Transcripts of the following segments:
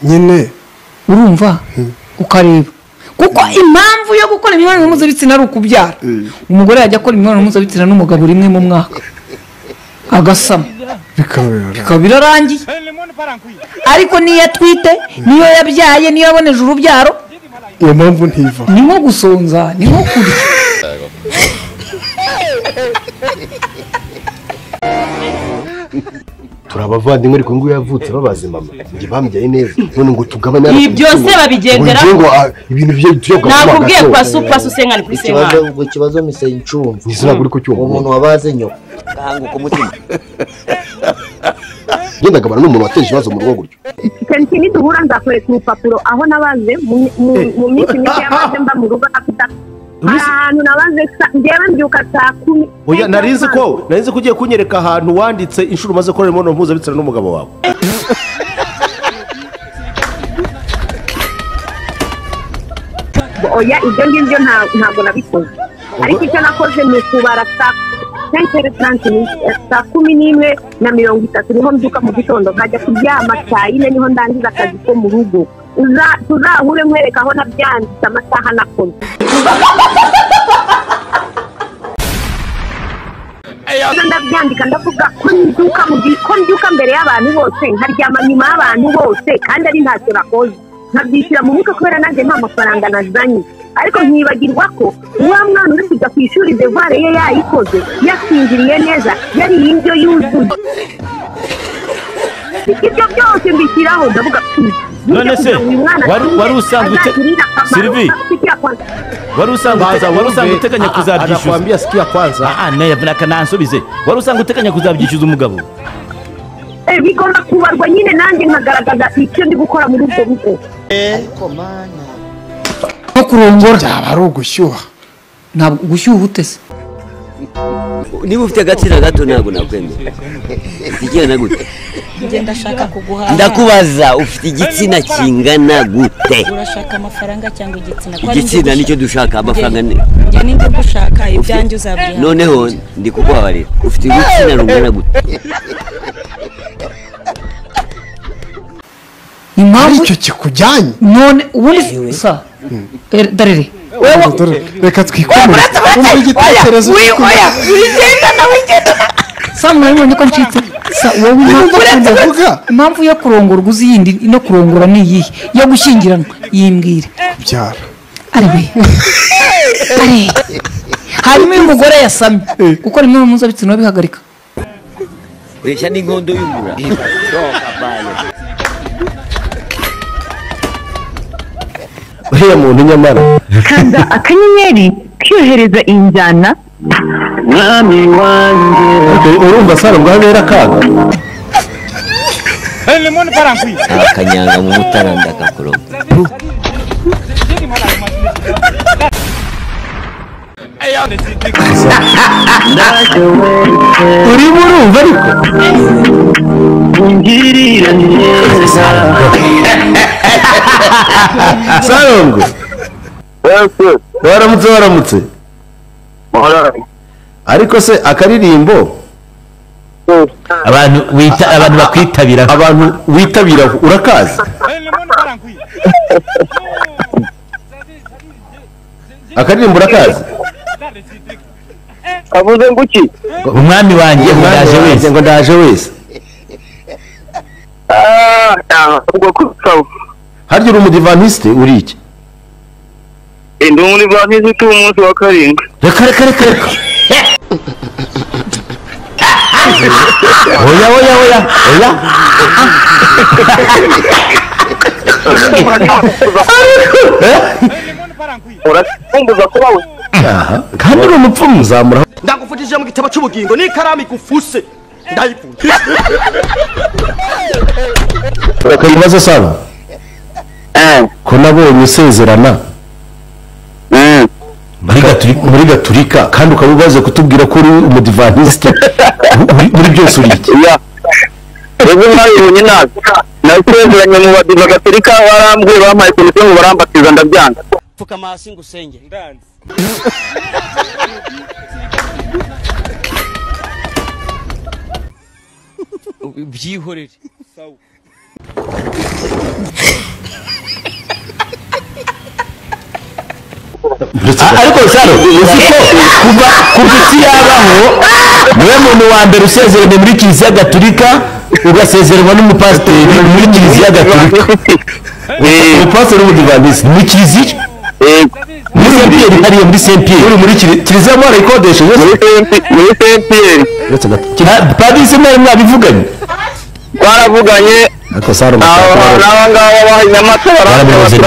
nyine urumva ukareba kuko impamvu yo gukora imibonano mpuzabitsina ari ukubyara umugore yajya akora imibonano mpuzabitsina n'umugabo rimwe mu mwaka agasama bikaba birarangiye ariko niyo atwite niyo yabyaye niyo yaboneje urubyaro iyo mpamvu ntiva ni nko gusonza ni nko kurya turabavandimwe ariko ngo yavutse babaze mama nge bambyaye neza none ngo tugabane ibi byose babigendera ibintu byo tuyoga nakubwiye kwa super susengana kuri senkana ubwo kibazo mise incumva nizira kuri ko cyumva umuntu wabaze nyo kanguka umutima genda gabana n'umuntu wateje ibibazo mu rugo gutyo kenshi niduhura nzakwereka urupapuro aho nabaze mu minsi mike yabaze mba mu rugo afite ahantu nabaze ngewe mbyuka saa 10 oya narizi ko ugiye kunyereka ahantu wanditse inshuro umaze korera imibonano mpuzabitsina n'umugabo wawe oya ibyo ngibyo ntabwo nabikoze ariko icyo nakoze ni ukubara saa 10:30 niho mbyuka mu gitondo nkajya kuryama saa 4 niho ndangiza akazi ko mu rugo tuzahure nkwereka aho nabyanditse amasaha nakoze ndabyandika ndavuga ko mbyuka mbere y'abantu bose nkaryama nyuma y'abantu bose kandi ari ntacyo nakoze nkabyishyura mu mutwe kubera nanjye nta mafaranga nazanye ariko nkibagirwa ko wa mwana uri kujya ku ishuri devoir ye yayikoze yasinziriye neza yari indyo yuzuye ibyo byose mbishyiraho ndavuga none se wari usanzwe Sylvie wari usanzwe uteganya kuzabyishyuza anakuambia sikia kwanza naye kanansubize wari usanzwe uteganya kuzabyishyuza umugabo bigomba kubarwa nyine nanjye nkagaragaza icyo ndi gukora muri ubwo rugo ariko mana no kurongora byaba ari ugushyuha ntabwo gushyuha utese niba ufite agaciro gato ntabwo nakwemera igenda gute ngenda shaka kuguha ndakubaza ufite igitsina kingana gute urashaka amafaranga cyangwa igitsina igitsina nicyo dushaka amafaranga nge ninde gushaka ibyanjye uzabyiha noneho ndi kukubabarira ufite igitsina rungana gute impamvu icyo kikujyanye none ubundi sa darere reka twikomere umva igitekerezo samwe none ko ncitse wowe impamvu yo kurongorwa uzi yindi no kurongora ni iyi yo gushyingiranwa yimbwire byara ari hanyuma uyu mugore yasamye gukora imibonano mpuzabitsina bihagarika ureshya n'inkondo y'umura uriya muntu nyamara kanda akanyenyeri kiyohereza injyana mwami wanjye urumva sara bwabera akaga akanyanga mu mutaranda akakuroga urimo urumva ariko ungirira neza sarongo waramutse ariko se akaririmbo abantu witabira urakazi akaririmbo urakazi avuze nguki umwami wanjye ngo ndaje wese ubwo kusawa harya uri umudivantiste uri iki ndi umudivantiste umunsi wa karindwi reka oya urakumbuza kuba we kandi uri umupfumu zamura ndagufutije mu gitabo cy'ubugingo n'ikaramu igufuse ndayifunze reka ibibazo saba ko nabonye usezerana muri gaturika kandi ukaba ubaze kutubwira ko uri umudivantiste muri byose uri iki rero mwabibonye nabi nasezeranye mu badiva gaturika barambwiye bampaye komisiyo ngo barambatiza ndabyanga pfukama hasi ngo usenge byihorere ariko saro uzi ko kuva isi yabaho niwe muntu wa mbere usezeranye muri kiliziya gatulika ugasezererwa n'umupasiteri muri kiliziya gatulika umupasiteri w'umudivantiste ni kiliziya muri Saint Pierre hariya muri Saint Pierre uri muri kiliziya mwarayikodesha muri Saint Pierre padiri se mwari mwabivuganye twaravuganye ariko saro n'abangaba baha Nyamata barabizi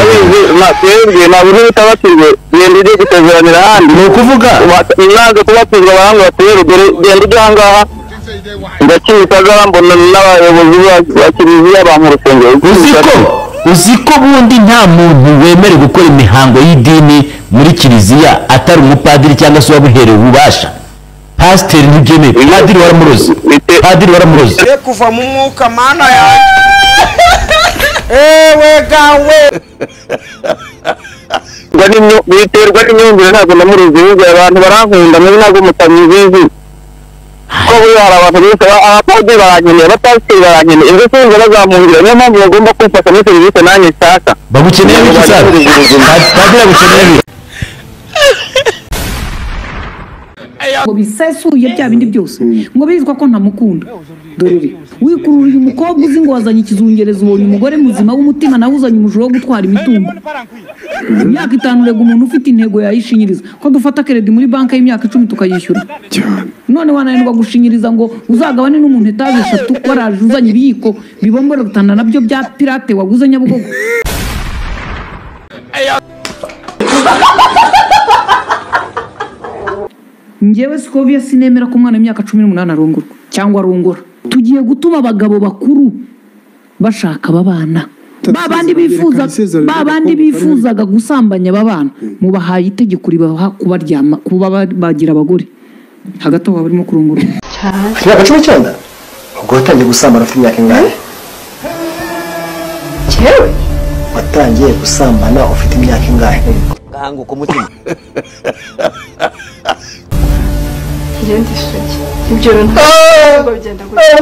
twebwe ntabwo bitabatizwe genda ujye gusezeranira ahandi ni ukuvuga mwaze kubatizwa baranga batera dore genda ujye ahangaha ndakimitaga mbona n'abayobozi ba kiliziya bampa urusengero uzi ko bundi nta muntu wemerewe gukora imihango y'idini muri kiliziya atari umupadiri cyangwa se uwabuherewe ububasha pasiteri ntibyemewe padiri waramuroze kuva mu mwuka mana yanjye ewe gawe biterwa n'imyumvire ntabwo namuruzi bize abantu barankunda muri ntabwo mutabizizi ko buri hari abantu benshi abapadiri barankeneye abapasiteri barankeneye ibyo sinzi bazamungira niyo mpamvu bagomba kumfasha muri serivisi nanjye nshaka bagukeneye biki cyane padiri agukeneye biki ngo bisesuye bya bindi byose ngo bizwa ko ntamukunda dore wikururiye umukobwa uzi ngo wazanye ikizungereza ubonye umugore muzima w'umutima nawe uzanye umujura wo gutwara imitungo imyaka 5 rega umuntu ufite intego yayishinyiriza ko dufata keredi muri banki y'imyaka 10 tukayishyura none wananirwa gushinyiriza ngo uzagabane n'umuntu etaje 3 waraje uzanye ibiyiko bibombora gutana nabyo bya pirate waguze Nyabugogo njyewe Scovia sinemera ko umwana w'imyaka 18 arongorwa cyangwa arongora tugiye gutuma abagabo bakuru bashaka babana babandi bifuzaga gusambanya babana mubahaye itegeko ribaha kubaryama kuba bagira abagore hagati aho barimo kurongora imyaka 19 ubwo watangiye gusambana ufite imyaka ingahe cyewe watangiye gusambana ufite imyaka ingahe gahanguka umutima Igenda isugi ibyo ntabwo bigenda gutya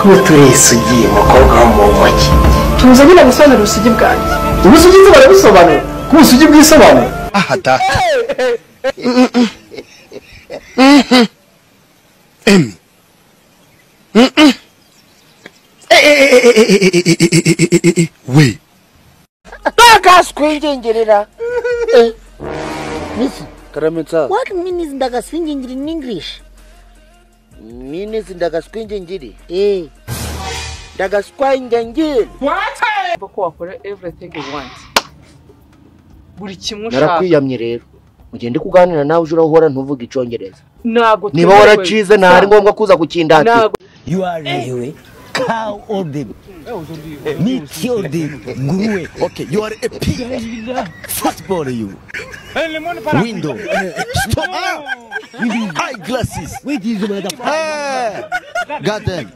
ko turisugi umukobwa wo mu mujyi tuza nyine gusobanura ubusugi bwanjye ubusugi barabisobanura ko ubusugi bwisobanura ahata we ndagaswingingira Nisi Karamitsa what means ndagaswingingira in English means ndagaswingingira ndagaswingingira what ko wakora everything you want buri kimwe ushaka narakwiyamye rero ugende kuganira nawe ujura uhora ntuvuga icyongereza ntabwo niba waracize ntari ngombwa kuza kukindata you are anyway cow or baby meat your nguruwe okay you are a pig football you window stop eyeglasses wait is the god damn